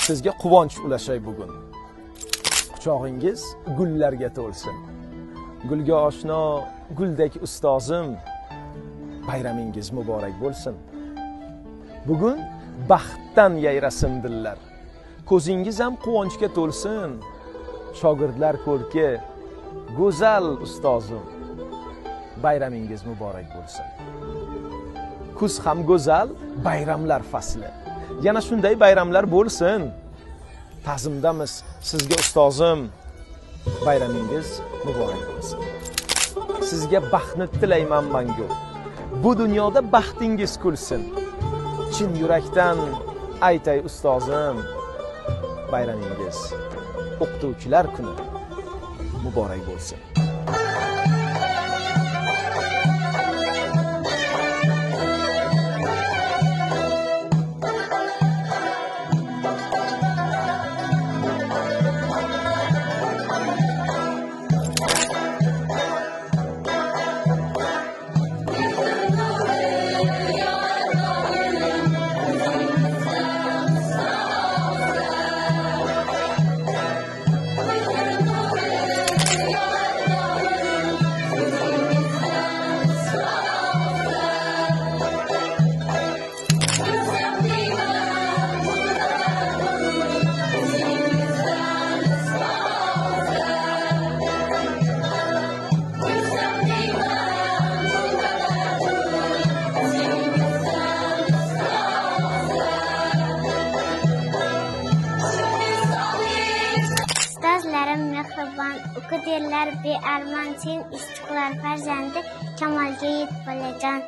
Sizga quvonch ulashay bugun. Quchog'ingiz gullarga to'lsin. Gulga oshno, guldek ustozim, bayramingiz muborak bo'lsin. Bugun baxtdan yayrasin dillar. Ko'zingiz ham quvonchga to'lsin. Shogirdlar ko'rki, go'zal ustozim, bayramingiz muborak bo'lsin. Kuz ham go'zal, bayramlar fasli. Yana shunday bayramlar bo'lsin. Ta'zimdamiz sizga ustozim, bayramingiz muborak bo'lsin. Sizga baxtni tilayman mangu. Bu dunyoda baxtingiz kulsin. Chin yurakdan aytay ustozim, bayramingiz o'qituvchilar kuni muborak bo'lsin. Ustozlarim mehribon, o'qidirlar bearmon, sen istiqlol farzandi, kamolga yet bolajon.